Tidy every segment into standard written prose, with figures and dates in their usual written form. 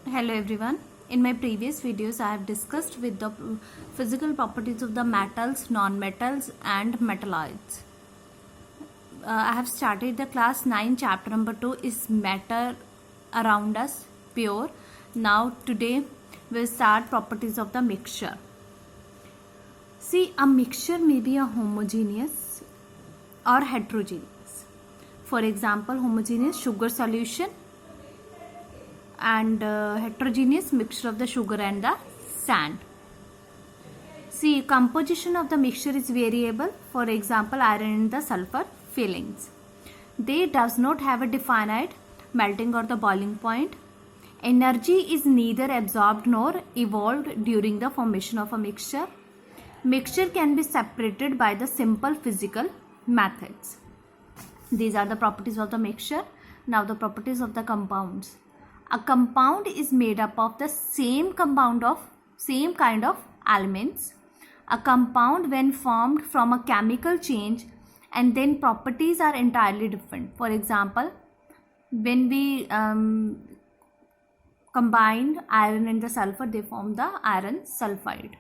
Hello everyone. In my previous videos I have discussed with the physical properties of the metals, non-metals and metalloids. I have started the class 9 chapter number 2 is matter around us pure. Now today we'll start properties of the mixture. See, a mixture may be a homogeneous or heterogeneous. For example, homogeneous sugar solution and heterogeneous mixture of the sugar and the sand. See, composition of the mixture is variable. For example, iron and the sulfur fillings. They does not have a definite melting or the boiling point. Energy is neither absorbed nor evolved during the formation of a mixture. Mixture can be separated by the simple physical methods. These are the properties of the mixture. Now the properties of the compounds. A compound is made up of the same kind of elements. A compound when formed from a chemical change and then properties are entirely different. For example, when we combine iron and the sulfur, they form the iron sulfide.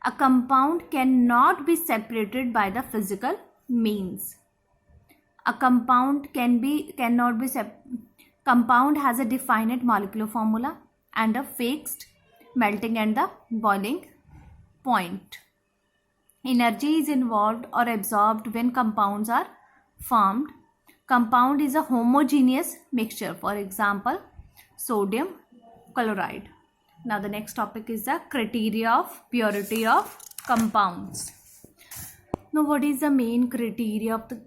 A compound cannot be separated by the physical means. A compound Compound has a definite molecular formula and a fixed melting and the boiling point. Energy is involved or absorbed when compounds are formed. Compound is a homogeneous mixture. For example, sodium chloride. Now the next topic is the criteria of purity of compounds. Now what is the main criteria of the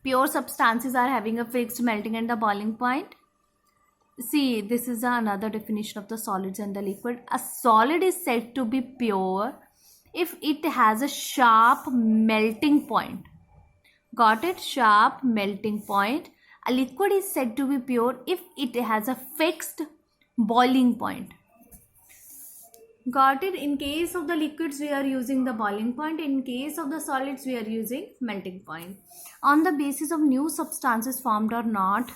pure substances are having a fixed melting and the boiling point? See, this is another definition of the solids and the liquid. A solid is said to be pure if it has a sharp melting point. Got it? Sharp melting point. A liquid is said to be pure if it has a fixed boiling point. Got it? In case of the liquids, we are using the boiling point. In case of the solids, we are using melting point. On the basis of new substances formed or not,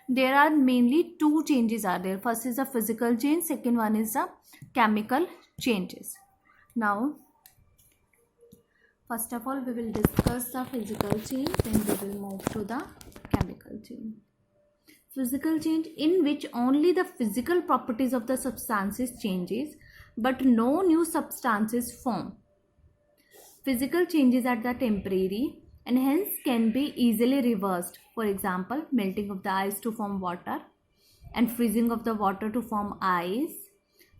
there are mainly two changes are there. First is the physical change. Second one is the chemical changes. Now, first of all, we will discuss the physical change. Then we will move to the chemical change. Physical change in which only the physical properties of the substances changes, but no new substances form. Physical changes are the temporary and hence can be easily reversed. For example, melting of the ice to form water and freezing of the water to form ice,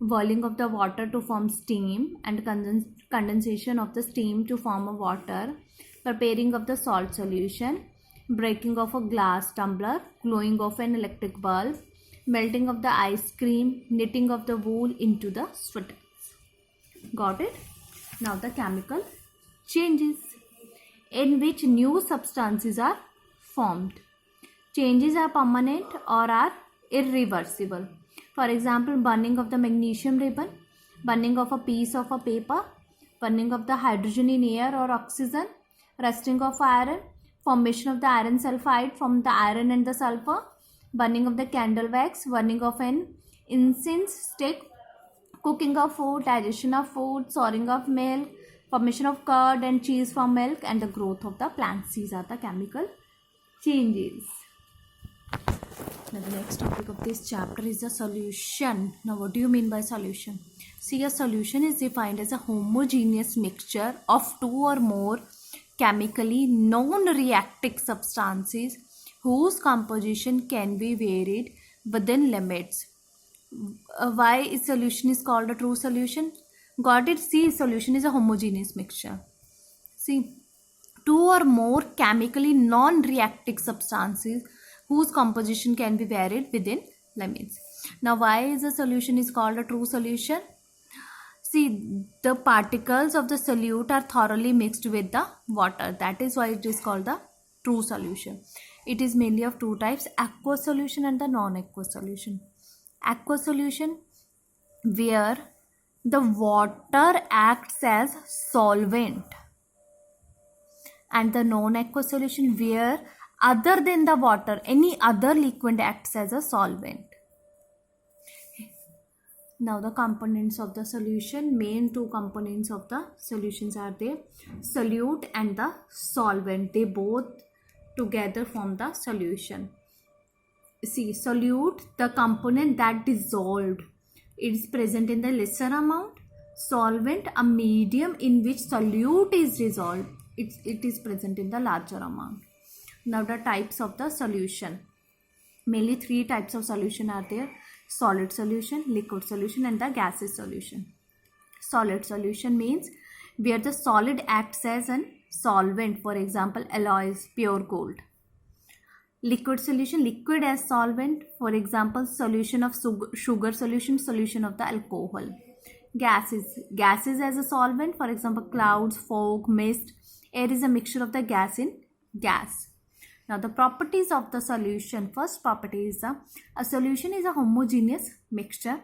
boiling of the water to form steam and condensation of the steam to form a water, preparing of the salt solution, breaking of a glass tumbler, glowing of an electric bulb, melting of the ice cream, knitting of the wool into the sweaters. Got it? Now the chemical changes in which new substances are formed. Changes are permanent or are irreversible. For example, burning of the magnesium ribbon, burning of a piece of a paper, burning of the hydrogen in air or oxygen, rusting of iron, formation of the iron sulfide from the iron and the sulfur, burning of the candle wax, burning of an incense stick, cooking of food, digestion of food, souring of milk, formation of curd and cheese from milk, and the growth of the plants. These are the chemical changes. Now the next topic of this chapter is the solution. Now what do you mean by solution? See, a solution is defined as a homogeneous mixture of two or more chemically non-reactive substances whose composition can be varied within limits. Why is solution is called a true solution? Got it? See, solution is a homogeneous mixture. See, two or more chemically non-reactive substances whose composition can be varied within limits. Now, why is a solution is called a true solution? See, the particles of the solute are thoroughly mixed with the water. That is why it is called the true solution. It is mainly of two types, aqueous solution and the non-aqueous solution. Aqueous solution where the water acts as solvent, and the non-aqueous solution where other than the water any other liquid acts as a solvent. Now the components of the solution, main two components of the solutions are there, solute and the solvent. They both together form the solution. See, solute, the component that dissolved, it is present in the lesser amount. Solvent, a medium in which solute is dissolved, it is present in the larger amount. Now the types of the solution, mainly three types of solution are there: solid solution, liquid solution, and the gaseous solution. Solid solution means where the solid acts as an solvent, for example alloys, pure gold. Liquid solution, liquid as solvent, for example solution of sugar solution, solution of the alcohol. Gases as a solvent, for example clouds, fog, mist. Air is a mixture of the gas in gas. Now the properties of the solution. First property is a solution is a homogeneous mixture.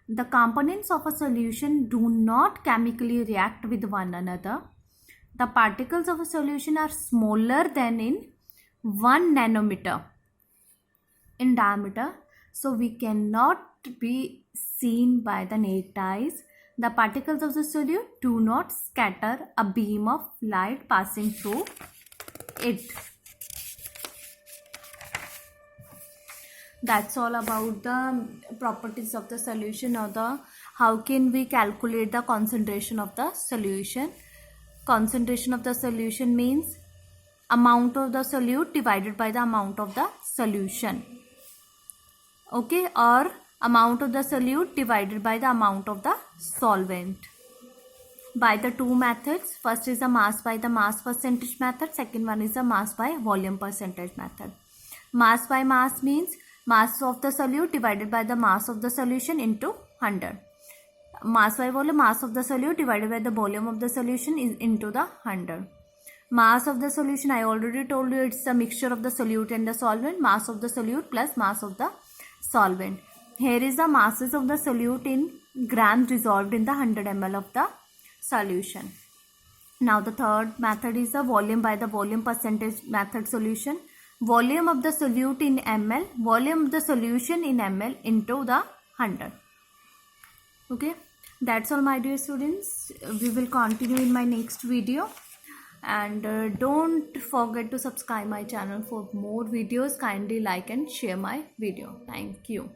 The components of a solution do not chemically react with one another. The particles of a solution are smaller than in 1 nanometer in diameter, so we cannot be seen by the naked eyes. The particles of the solute do not scatter a beam of light passing through it. That's all about the properties of the solution, or the how can we calculate the concentration of the solution. Concentration of the solution means amount of the solute divided by the amount of the solution, okay, or amount of the solute divided by the amount of the solvent. By the two methods, first is the mass by the mass percentage method, second one is the mass by volume percentage method. Mass by mass means mass of the solute divided by the mass of the solution into 100. Mass by volume, mass of the solute divided by the volume of the solution is into the 100. Mass of the solution, I already told you, it's a mixture of the solute and the solvent. Mass of the solute plus mass of the solvent. Here is the masses of the solute in grams dissolved in the 100 ml of the solution. Now the third method is the volume by the volume percentage method solution. Volume of the solute in ml, volume of the solution in ml into the 100. Okay, that's all my dear students. We will continue in my next video, and don't forget to subscribe my channel for more videos. Kindly like and share my video. Thank you.